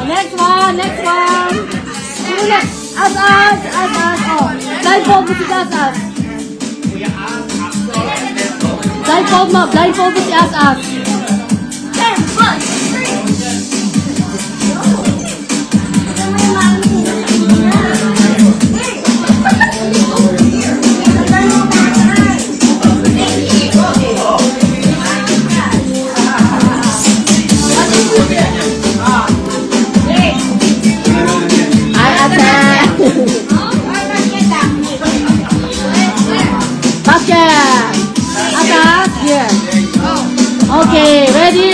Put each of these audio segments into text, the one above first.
Next one. Us. Oh, blindfold mo si Us. Blindfold mo si Us. Okay, ready?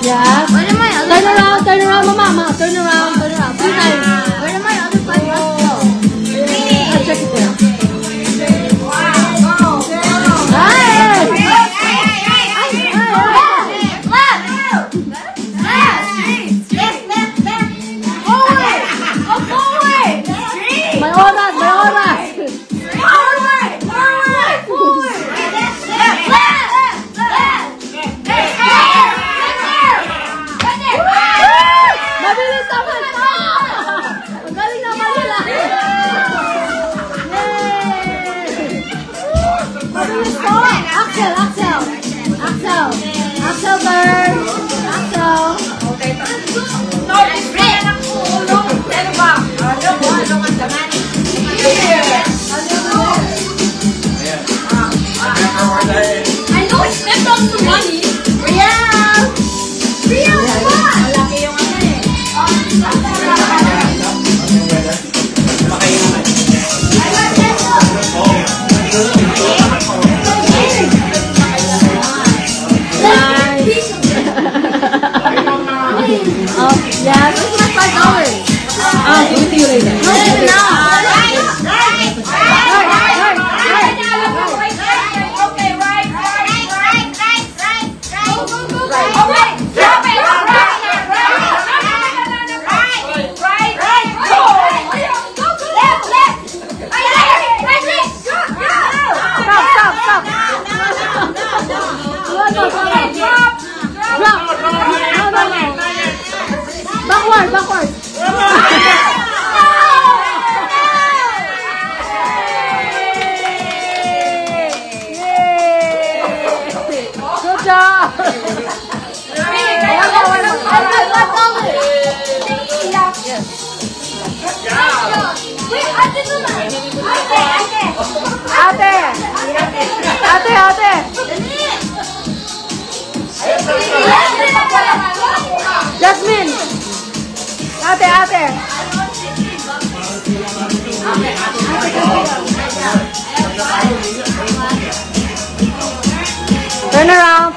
Yeah. Turn around, mama. Turn around. 3 times. Where am I? Other 5? I'll check it there. May oras. Axel turn. Okay. No, it's red. Ano ba? Ano ang daman? I know it's left on to money. Real, what? Malaki yung ano eh. Yes. Where's my $5? Give it to you later. Backward. Good job. Ate. Jasmine. Ate. Turn around.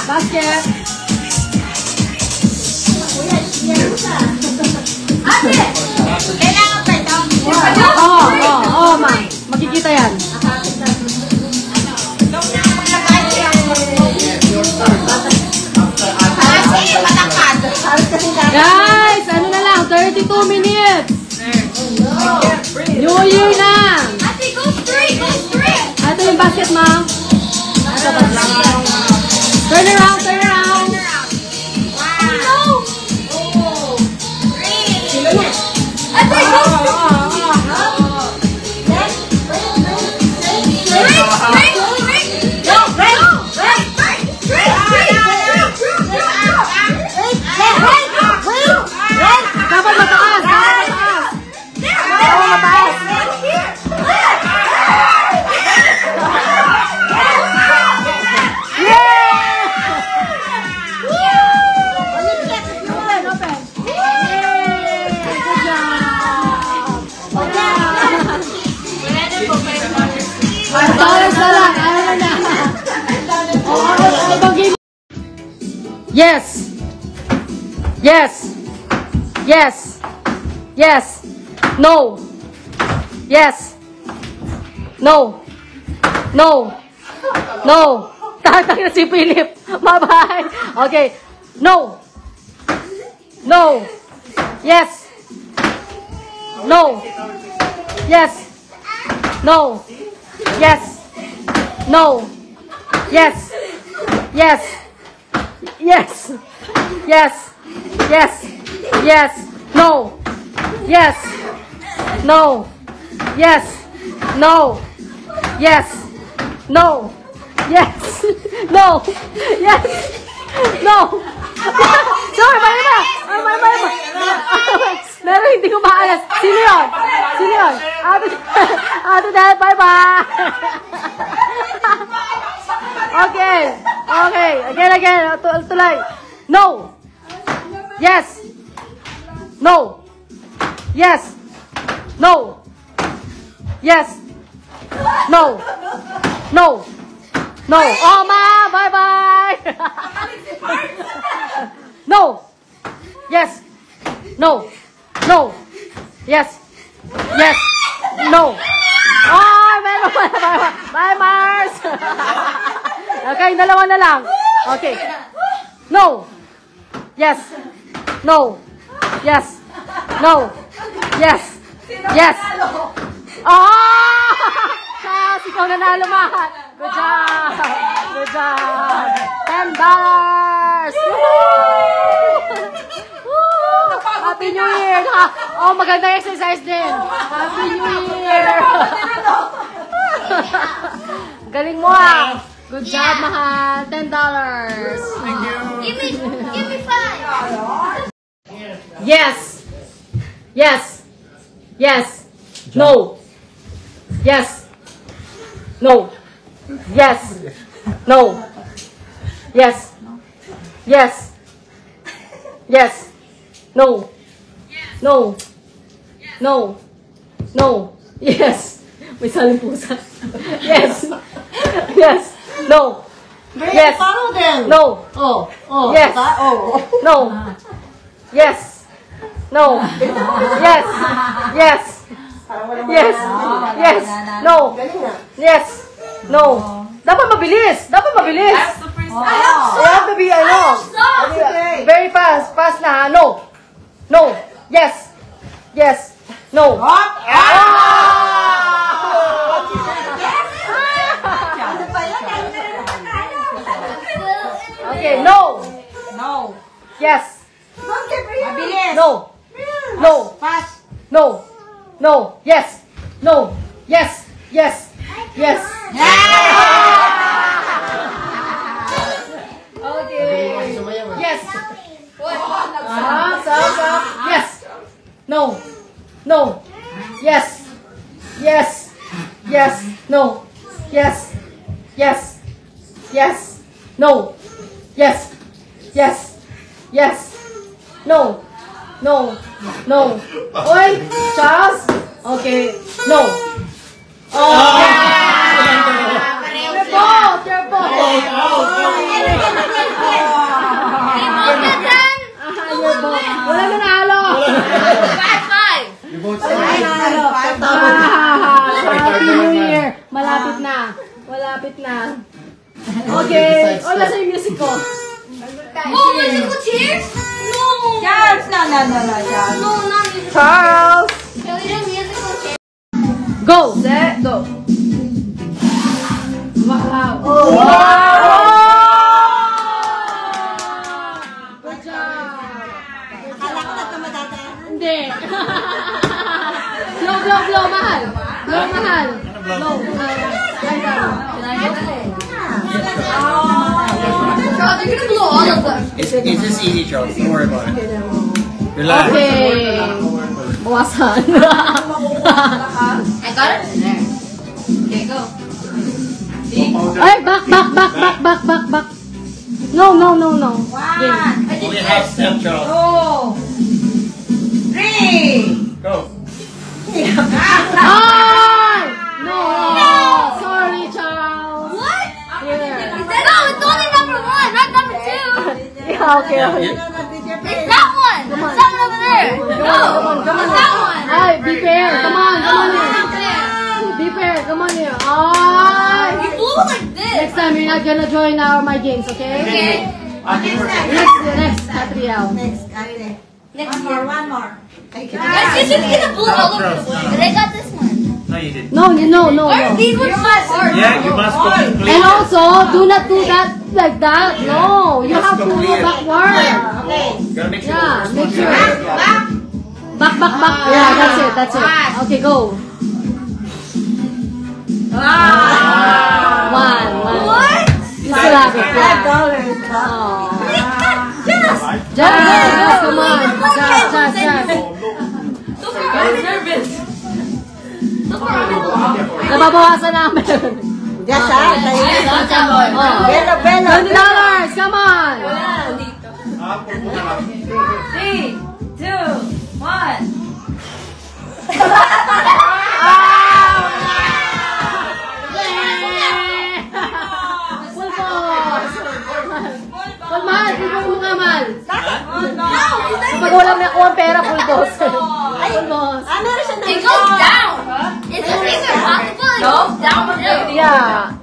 Basket. Oh, ma. Makikita yan. Guys, ano na lang, 32 minutes. New Year na. Ate, go straight. Ito yung basket, ma. Turn around. Wow. Oh. Ate, go Dapat mataas. Yes. Yes. Yes. Yes. No. Yes. No. No. No. Tatang na si Philip. Bye-bye. Okay. No. No. Yes. No. Yes. No. Yes. No. Yes. Yes. Yes. Yes. Yes. Yes. No. Yes. No. Yes. No. Yes. No. Yes. No. Yes. No. Sorry, mali ba? Mali. Meron hindi ko maalas. Sino yun? Sino yun? Ate Dad, bye-bye. Okay. Okay. Again. Tuloy. No. Yes. No. Yes. No. Yes. No. No. No. Oh, ma. Bye-bye. No. Yes. No. No. Yes. Yes. No. Oh, meron pa. Bye, Mars. Okay, dalawa na lang. Okay. No. Yes. No. Yes. No. Yes. Yes. Oh! Yes, ikaw nanalo, Mahal. Good job. Good job. $10. Woo! Happy New Year. Oh, maganda exercise din. Happy New Year. Galing mo ah. Good job, Mahal. $10. Thank you. Give me 5. Yes. Yes. Yes. No. Yes. No. Yes. No. Yes. Yes. Yes. No. No. No. No. Yes. May saling pusa. Yes. Yes. No. Yes. No. Oh. Yes. Oh. No. Yes. No. Yes. Yes. Yes. Yes. No. Yes. No. Dapat mabilis. Dapat mabilis. You have to be, very fast. Fast na. No. No. Yes. Yes. No. Okay. No. No. Yes. Mabilis. No. No. Fast. No. No. Yes. No. Yes. Yes. Yes. Okay. Yes. Stop. Yes. No. No. Yes. Yes. Yes. No. Yes. Yes. Yes. No. Yes. Yes. Yes. No. No. No. Oi, Charles. Okay. No. Oh. Careful. Wala na nalo. 5. You both say. Happy New Year. Malapit na. Okay. Wala sa music ko. Oh, musical chairs? No. Charles, no, Charles. No, not musical. Charles. Can we do musical chairs? Go. Set. Go. Wow. Oh. Good job. Akala ko na tumatatayan. Hindi. Blow, mahal. Blow, mahal. Blow. Charles, you're gonna blow all of them. It's just easy, Charles. Don't worry about it. Relax. Okay. Bawasan. I got it in there. Okay, go. Ay, back. No. Game. Only half step, Charles. 2, 3. Go. Ay! No. Sorry, Charles. What? Here. No, it's only number 1, not number 2. Yeah. Okay. It's that one. It's that one over there. No. Come on. It's that one. Ay, be fair. Come on here. Be fair. Come on here. Ay. You blew like this. Next time, you're not gonna join my games, okay? Okay. Next, Catriel. Next One more. Guys, you should get a blue all over the place. But I got this one. No, you didn't. No. Or these ones so hard. Yeah, you must complete. And also, do not do that like that. No, you have to go backward. Gotta make sure. Yeah, the first make one's sure. right. Back. Yeah, that's it. Okay, go. One. What? You still have it. Yeah. Oh. Just, come on. Just. So far, I'm nervous. So far, I'm nervous. Nababawasan namin. Yes, ah. Belo. $20, come on. 3, 2, 1. Mal, tignan mo nga, Mal. No, Pag wala na ang pera, full boss. Full boss. Meron siya it goes down. It's a possible. It goes down. Yeah.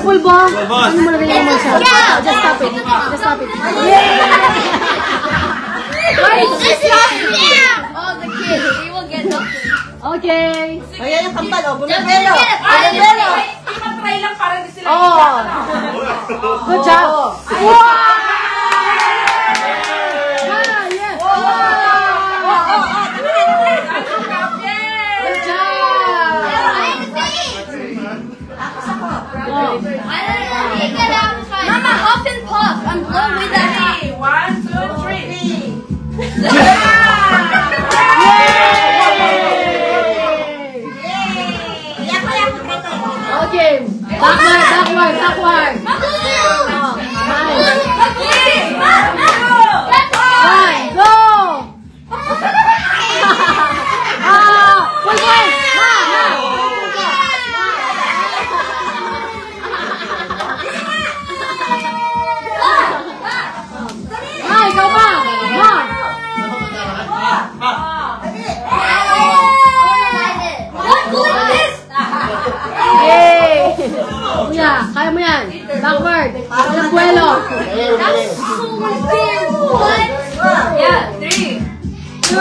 Full boss. Ano mo naging mo siya? Yeah. Just stop it. This is all the kids. They will get nothing. Okay. Ayan yung kambal, oh. Just Belo. get it. Belo. Oh. Good job. Wow! Yeah. Good job. Mama, huff and puff. I'm blowing with that. 1, 2, 3. Okay. Backward. Right, go. Full point. Ikaw pa. Yay! Kuya, kaya mo yan. Backward. Walang buwelo. Yeah, 3, 2, 1.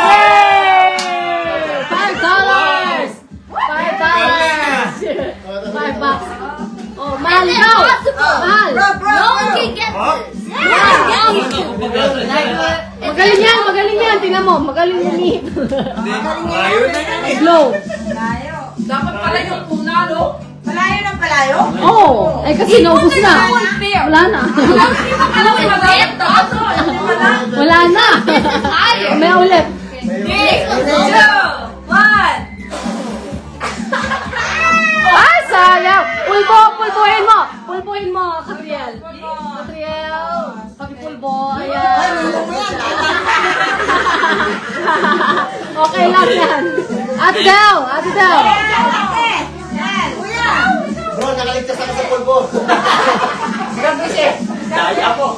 Yay! $5. $5. Oh, mahal daw. Mahal. No one can get this. Magaling yan. Tingnan mo, magaling yan. Ayaw na yan eh. Glow. Dapat pala yung tuna, no? Palayo ng palayo? Oh, kasi naubos na. Wala na. Wala na. May ulit. 3, 2, 1. Ay, sayang. Pulbuhin mo, Catriel. Pakipulbo. Ayan. Okay lang yan. Ate daw. Bro, nakaligtas ako sa pulbo. Daya po.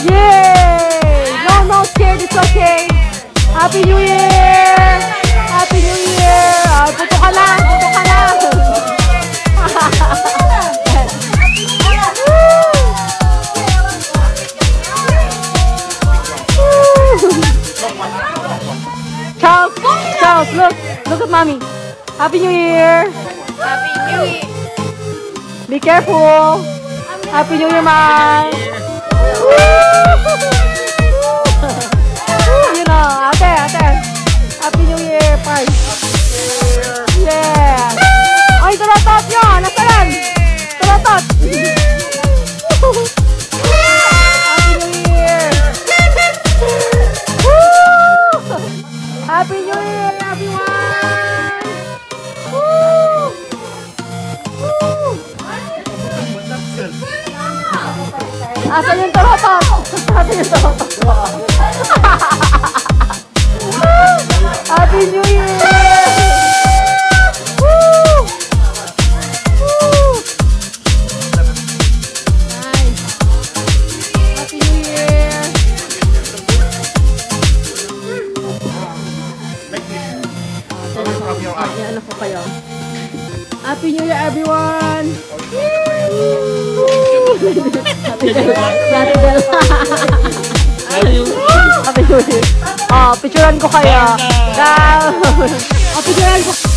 Yay! No scared, it's okay. Happy New Year! Happy New Year! Ay, puto ka lang, puto ka lang. Charles, look at mommy. Happy New Year! Happy New Year. Be careful. Happy New Year, man. You know, ate. Happy New Year, Pai. Yeah. Ay, tulatot nyo. Nasaan? Tulatot. Happy New Year. Happy New Year, everyone. Asan yung tulatot? Asan yung tulatot? Happy New Year! Woo! Woo! Nice! Happy New Year! Ano po kayo? Happy New Year, everyone! Happy New Year! Happy New Year! Oh, picturean ko kayo. Picturean ko.